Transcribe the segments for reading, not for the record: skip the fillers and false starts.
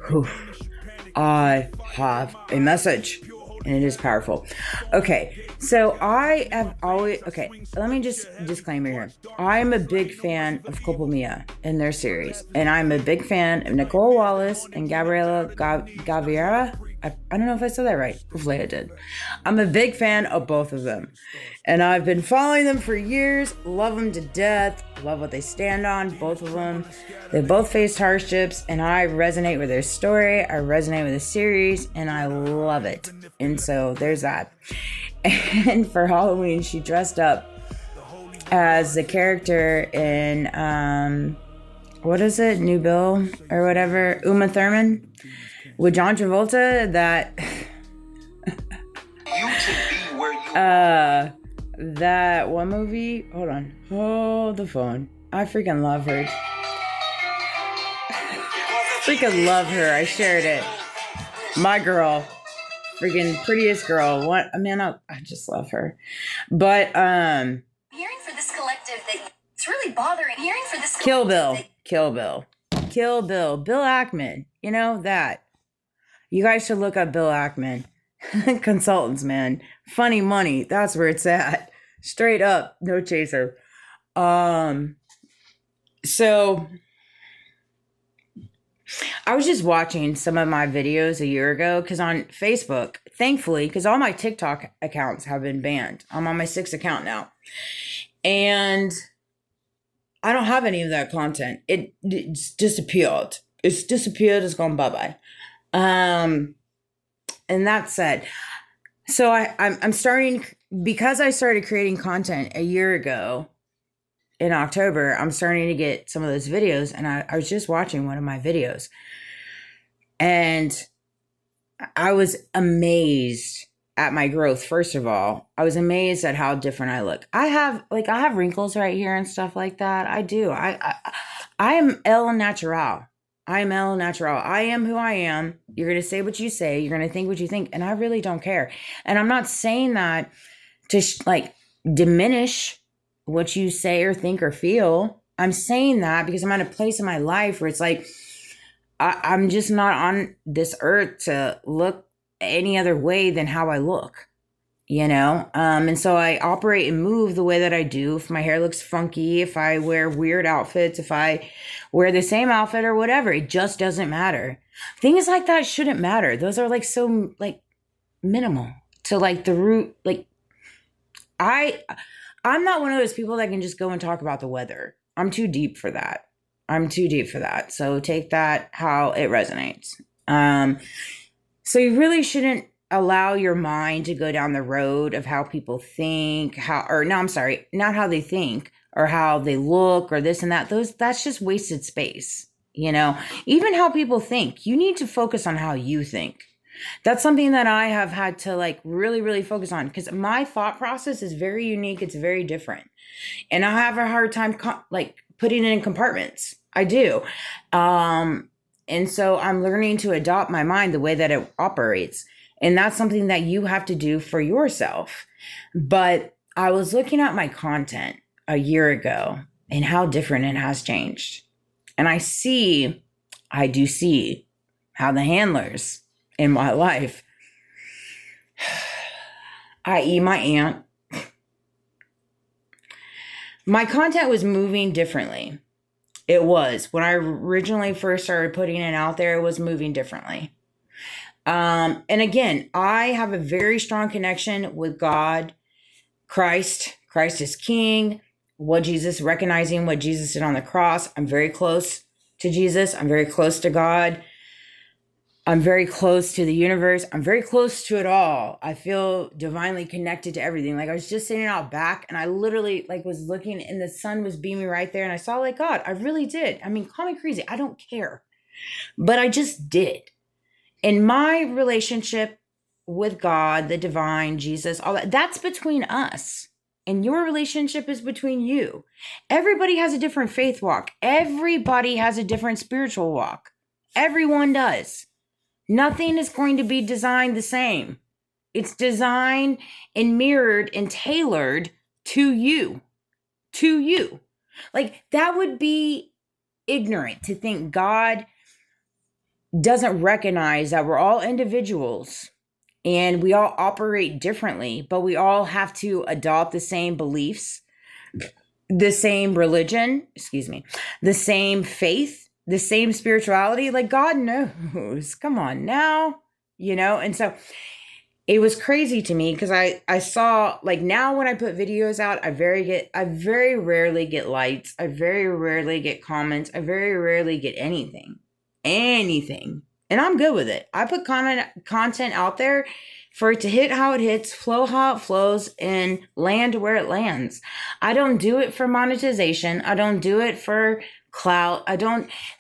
Whew. I have a message, and it is powerful. Okay, so I have always. Okay, let me just disclaimer here. I'm a big fan of Coppa Mia and their series, and I'm a big fan of Nicole Wallace and Gabriela Gaviera. I don't know if I said that right. Hopefully I did. I'm a big fan of both of them. And I've been following them for years, love them to death, love what they stand on, both of them. They both faced hardships, and I resonate with their story, I resonate with the series, and I love it. And so there's that. And for Halloween, she dressed up as the character in, what is it, New Bill or whatever, Uma Thurman, with John Travolta, that one movie. Hold the phone. I freaking love her. Freaking love her. I shared it. My girl. Freaking prettiest girl. What? Man, I just love her. But, hearing for this collective that it's really bothering. Hearing for this Kill Bill. Kill Bill. Kill Bill. Bill Ackman. You know that. You guys should look up Bill Ackman. Consultants, man. Funny money. That's where it's at. Straight up. No chaser. So I was just watching some of my videos a year ago because on Facebook, thankfully, because all my TikTok accounts have been banned. I'm on my 6th account now. And I don't have any of that content. It's disappeared. It's disappeared. It's gone bye-bye. And that said, so I'm starting, because I started creating content a year ago in October, I'm starting to get some of those videos, and I was just watching one of my videos, and I was amazed at my growth. First of all, I was amazed at how different I look. I have wrinkles right here and stuff like that. I do. I am El Natural. I am El Natural. I am who I am. You're going to say what you say. You're going to think what you think. And I really don't care. And I'm not saying that to diminish what you say or think or feel. I'm saying that because I'm at a place in my life where it's like, I'm just not on this earth to look any other way than how I look. And so I operate and move the way that I do. If my hair looks funky, if I wear weird outfits, if I wear the same outfit or whatever, it just doesn't matter. Things like that shouldn't matter. Those are so minimal to the root. I'm not one of those people that can just go and talk about the weather. I'm too deep for that. So take that how it resonates. So you really shouldn't allow your mind to go down the road of how people think, not how they think or how they look or this and that. That's just wasted space. Even how people think, you need to focus on how you think. That's something that I have had to really, really focus on, because my thought process is very unique. It's very different. And I have a hard time putting it in compartments. I do. And so I'm learning to adopt my mind the way that it operates. And that's something that you have to do for yourself. But I was looking at my content a year ago and how different it has changed. And I do see how the handlers in my life, i.e. my aunt, my content was moving differently. It was. When I originally first started putting it out there, it was moving differently. And again, I have a very strong connection with God, Christ. Christ is King. Recognizing what Jesus did on the cross. I'm very close to Jesus. I'm very close to God. I'm very close to the universe. I'm very close to it all. I feel divinely connected to everything. I was just sitting out back, and I literally was looking, and the sun was beaming right there, and I saw God. I really did. I mean, call me crazy. I don't care. But I just did. In my relationship with God, the divine, Jesus, all that's between us. And your relationship is between you. Everybody has a different faith walk. Everybody has a different spiritual walk. Everyone does. Nothing is going to be designed the same. It's designed and mirrored and tailored to you. To you. That would be ignorant to think God doesn't recognize that we're all individuals and we all operate differently, but we all have to adopt the same beliefs, the same religion, the same faith, the same spirituality. Like, God knows. Come on now, And so it was crazy to me because I saw, like, now when I put videos out, I very rarely get likes. I very rarely get comments. I very rarely get anything. And I'm good with it. I put content out there for it to hit how it hits, flow how it flows, and land where it lands. I don't do it for monetization. I don't do it for clout.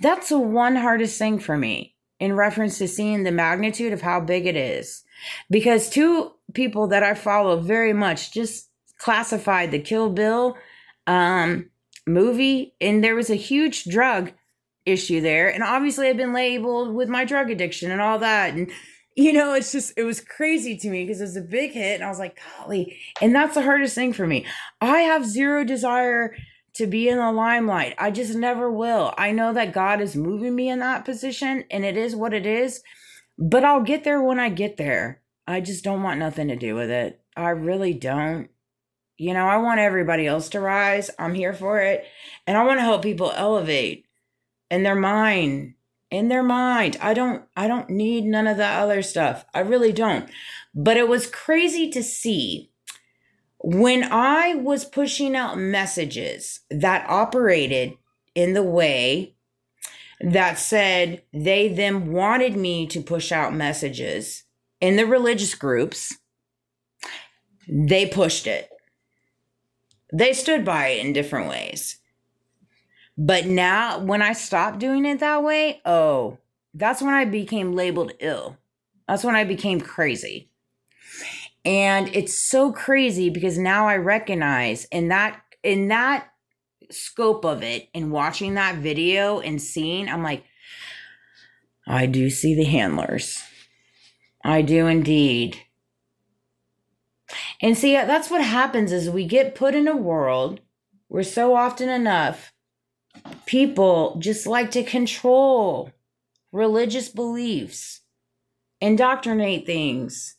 That's the one hardest thing for me in reference to seeing the magnitude of how big it is. Because two people that I follow very much just classified the Kill Bill movie, and there was a huge drug issue there. And obviously I've been labeled with my drug addiction and all that. And, it was crazy to me because it was a big hit. And I was like, golly. And that's the hardest thing for me. I have zero desire to be in the limelight. I just never will. I know that God is moving me in that position, and it is what it is. But I'll get there when I get there. I just don't want nothing to do with it. I really don't. I want everybody else to rise. I'm here for it. And I want to help people elevate in their mind. I don't need none of that other stuff. I really don't. But it was crazy to see when I was pushing out messages that operated in the way that said them wanted me to push out messages in the religious groups. They pushed it. They stood by it in different ways. But now when I stopped doing it that way, that's when I became labeled ill. That's when I became crazy. And it's so crazy because now I recognize in that scope of it and watching that video and seeing, I'm like, I do see the handlers. I do indeed. And see, that's what happens is we get put in a world where so often enough, people just like to control religious beliefs, indoctrinate things,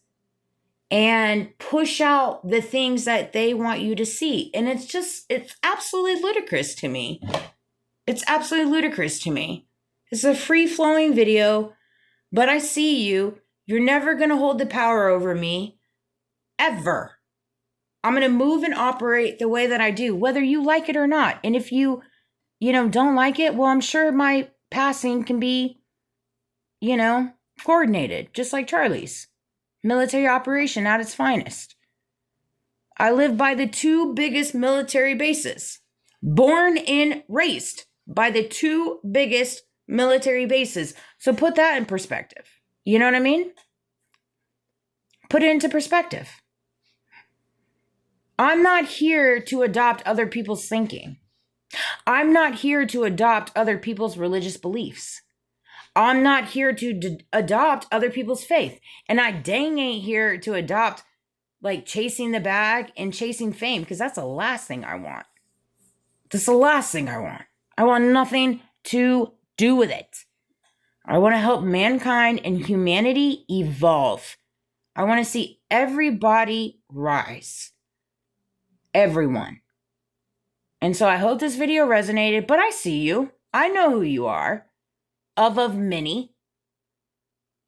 and push out the things that they want you to see. And it's absolutely ludicrous to me. It's absolutely ludicrous to me. It's a free-flowing video, but I see you. You're never going to hold the power over me, ever. I'm going to move and operate the way that I do, whether you like it or not. And if you don't like it, well, I'm sure my passing can be, coordinated, just like Charlie's. Military operation at its finest. I live by the two biggest military bases. Born and raised by the two biggest military bases. So put that in perspective. You know what I mean? Put it into perspective. I'm not here to adopt other people's thinking. I'm not here to adopt other people's religious beliefs. I'm not here to adopt other people's faith. And I dang ain't here to adopt, like, chasing the bag and chasing fame, because that's the last thing I want. That's the last thing I want. I want nothing to do with it. I want to help mankind and humanity evolve. I want to see everybody rise. Everyone. And so I hope this video resonated, but I see you. I know who you are. Of many.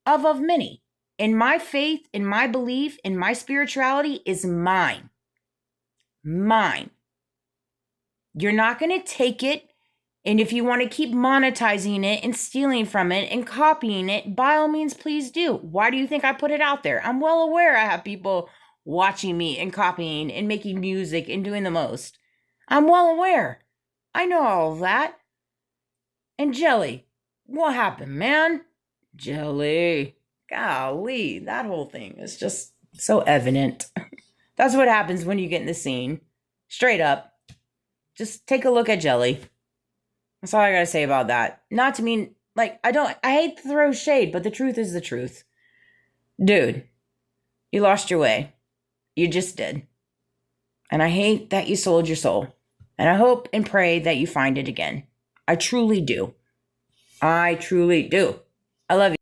Of many. And my faith, and my belief, and my spirituality is mine. Mine. You're not going to take it. And if you want to keep monetizing it and stealing from it and copying it, by all means, please do. Why do you think I put it out there? I'm well aware I have people watching me and copying and making music and doing the most. I'm well aware. I know all of that. And Jelly, what happened, man? Jelly. Golly, that whole thing is just so evident. That's what happens when you get in the scene. Straight up. Just take a look at Jelly. That's all I gotta say about that. Not to mean, like, I hate to throw shade, but the truth is the truth. Dude, you lost your way. You just did. And I hate that you sold your soul. And I hope and pray that you find it again. I truly do. I truly do. I love you.